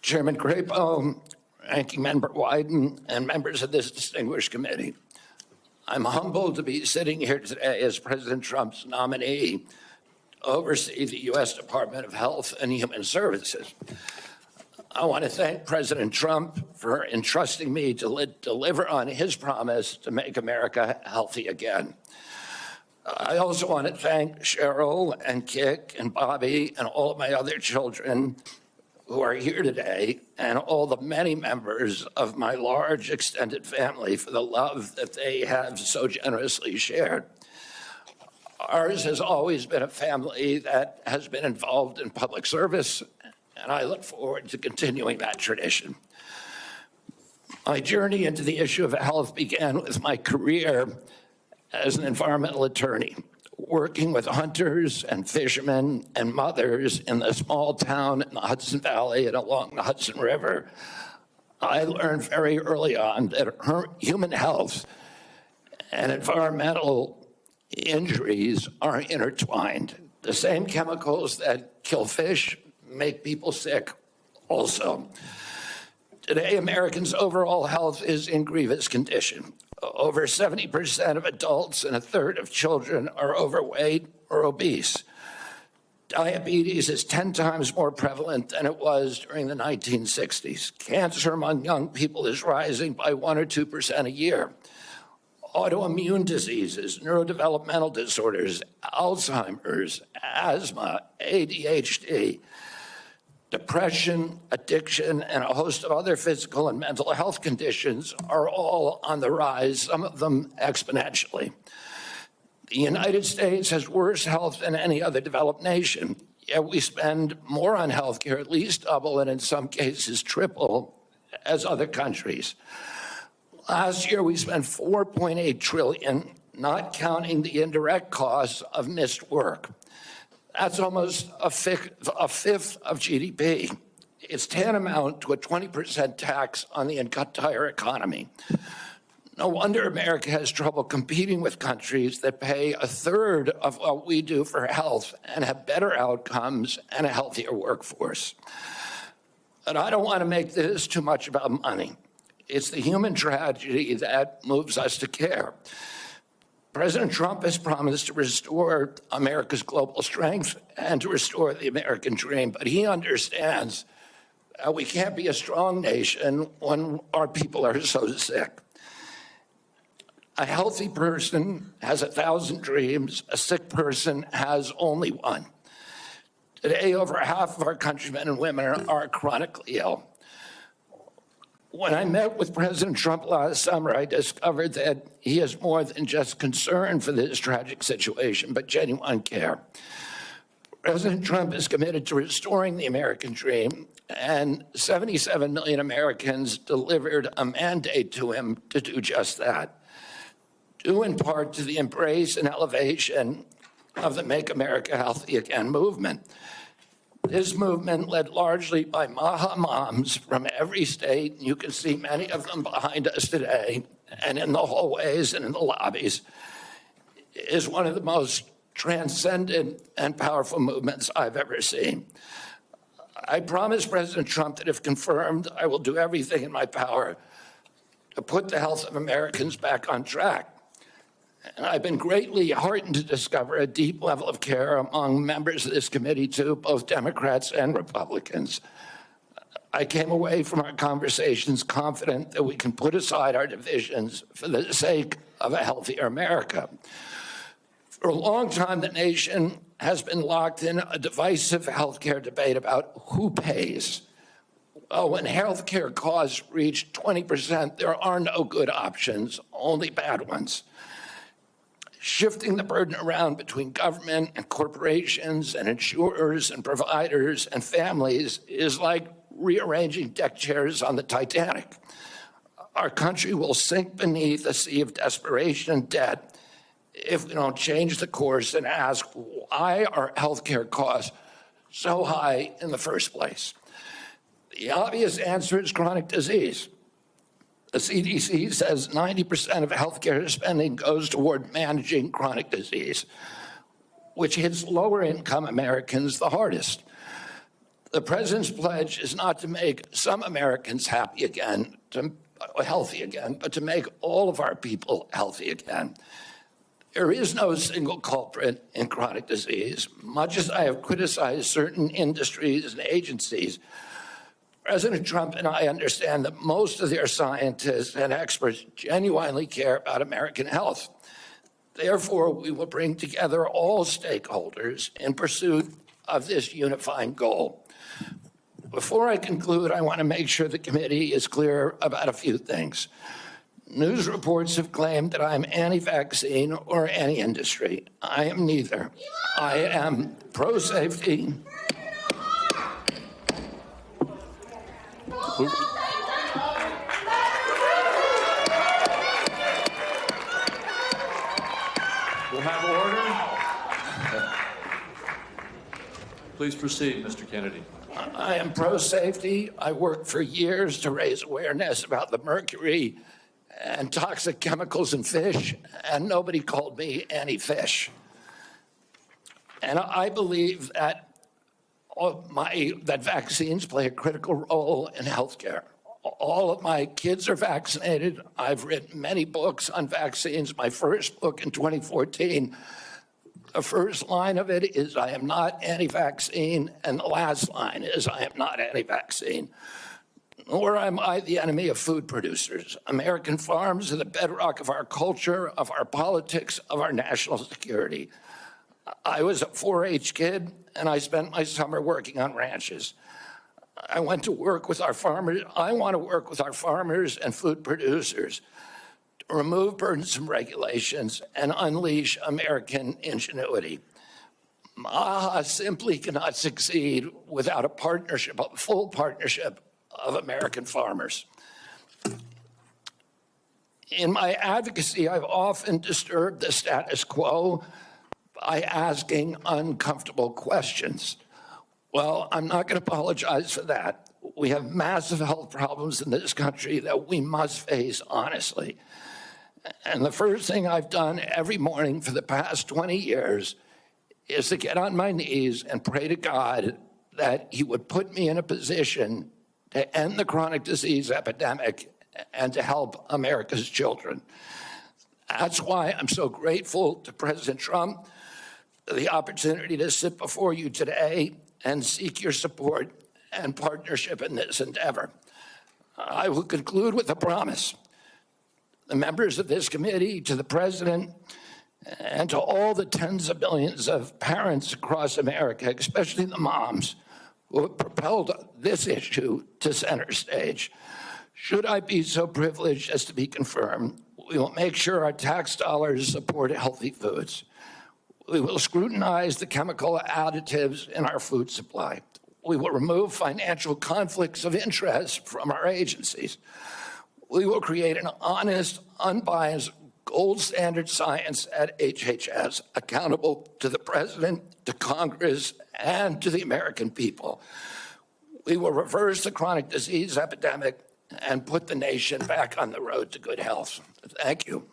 Chairman Crapo, Ranking Member Wyden, and members of this distinguished committee. I'm humbled to be sitting here today as President Trump's nominee to oversee the U.S. Department of Health and Human Services. I want to thank President Trump for entrusting me to deliver on his promise to make America healthy again. I also want to thank Cheryl and Kik and Bobby and all of my other children who are here today, and all the many members of my large extended family for the love that they have so generously shared. Ours has always been a family that has been involved in public service, and I look forward to continuing that tradition. My journey into the issue of health began with my career as an environmental attorney, working with hunters and fishermen and mothers in the small town in the Hudson Valley and along the Hudson River. I learned very early on that human health and environmental injuries are intertwined. The same chemicals that kill fish make people sick also. Today, Americans' overall health is in grievous condition. Over 70% of adults and a third of children are overweight or obese. Diabetes is 10 times more prevalent than it was during the 1960s. Cancer among young people is rising by 1 or 2% a year. Autoimmune diseases, neurodevelopmental disorders, Alzheimer's, asthma, ADHD, depression, addiction, and a host of other physical and mental health conditions are all on the rise, some of them exponentially. The United States has worse health than any other developed nation, yet we spend more on health care, at least double, and in some cases triple, as other countries. Last year, we spent $4.8 trillion, not counting the indirect costs of missed work. That's almost a fifth of GDP. It's tantamount to a 20% tax on the entire economy. No wonder America has trouble competing with countries that pay a third of what we do for health and have better outcomes and a healthier workforce. But I don't want to make this too much about money. It's the human tragedy that moves us to care. President Trump has promised to restore America's global strength and to restore the American dream, but he understands we can't be a strong nation when our people are so sick. A healthy person has 1,000 dreams. A sick person has only one. Today, over half of our countrymen and women are chronically ill. When I met with President Trump last summer, I discovered that he is more than just concern for this tragic situation, but genuine care. President Trump is committed to restoring the American dream, and 77 million Americans delivered a mandate to him to do just that, due in part to the embrace and elevation of the Make America Healthy Again movement. This movement, led largely by Maha moms from every state, you can see many of them behind us today, and in the hallways and in the lobbies, is one of the most transcendent and powerful movements I've ever seen. I promise President Trump that if confirmed, I will do everything in my power to put the health of Americans back on track. And I've been greatly heartened to discover a deep level of care among members of this committee, too, both Democrats and Republicans. I came away from our conversations confident that we can put aside our divisions for the sake of a healthier America. For a long time, the nation has been locked in a divisive healthcare debate about who pays. Well, when healthcare costs reach 20%, there are no good options, only bad ones. Shifting the burden around between government and corporations and insurers and providers and families is like rearranging deck chairs on the Titanic. Our country will sink beneath a sea of desperation and debt if we don't change the course and ask, why are healthcare costs so high in the first place? The obvious answer is chronic disease. The CDC says 90% of healthcare spending goes toward managing chronic disease, which hits lower income Americans the hardest. The president's pledge is not to make some Americans healthy again, but to make all of our people healthy again. There is no single culprit in chronic disease. Much as I have criticized certain industries and agencies, President Trump and I understand that most of their scientists and experts genuinely care about American health. Therefore, we will bring together all stakeholders in pursuit of this unifying goal. Before I conclude, I want to make sure the committee is clear about a few things. News reports have claimed that I'm anti-vaccine or anti-industry. I am neither. I am pro-safety. We'll have order. Please proceed, Mr. Kennedy. I am pro-safety. I worked for years to raise awareness about the mercury and toxic chemicals in fish, and nobody called me anti-fish. And I believe that that vaccines play a critical role in healthcare. All of my kids are vaccinated. I've written many books on vaccines. My first book in 2014, the first line of it is, I am not anti-vaccine, and the last line is, I am not anti-vaccine. Nor am I the enemy of food producers. American farms are the bedrock of our culture, of our politics, of our national security. I was a 4-H kid, and I spent my summer working on ranches. I went to work with our farmers. I want to work with our farmers and food producers to remove burdensome regulations and unleash American ingenuity. MAHA simply cannot succeed without a partnership, a full partnership of American farmers. In my advocacy, I've often disturbed the status quo by asking uncomfortable questions. Well, I'm not going to apologize for that. We have massive health problems in this country that we must face honestly. And the first thing I've done every morning for the past 20 years is to get on my knees and pray to God that he would put me in a position to end the chronic disease epidemic and to help America's children. That's why I'm so grateful to President Trump for the opportunity to sit before you today and seek your support and partnership in this endeavor. I will conclude with a promise. The members of this committee, to the president, and to all the tens of millions of parents across America, especially the moms, who have propelled this issue to center stage. Should I be so privileged as to be confirmed, we will make sure our tax dollars support healthy foods. We will scrutinize the chemical additives in our food supply. We will remove financial conflicts of interest from our agencies. We will create an honest, unbiased, gold standard science at HHS, accountable to the president, to Congress, and to the American people. We will reverse the chronic disease epidemic and put the nation back on the road to good health. Thank you.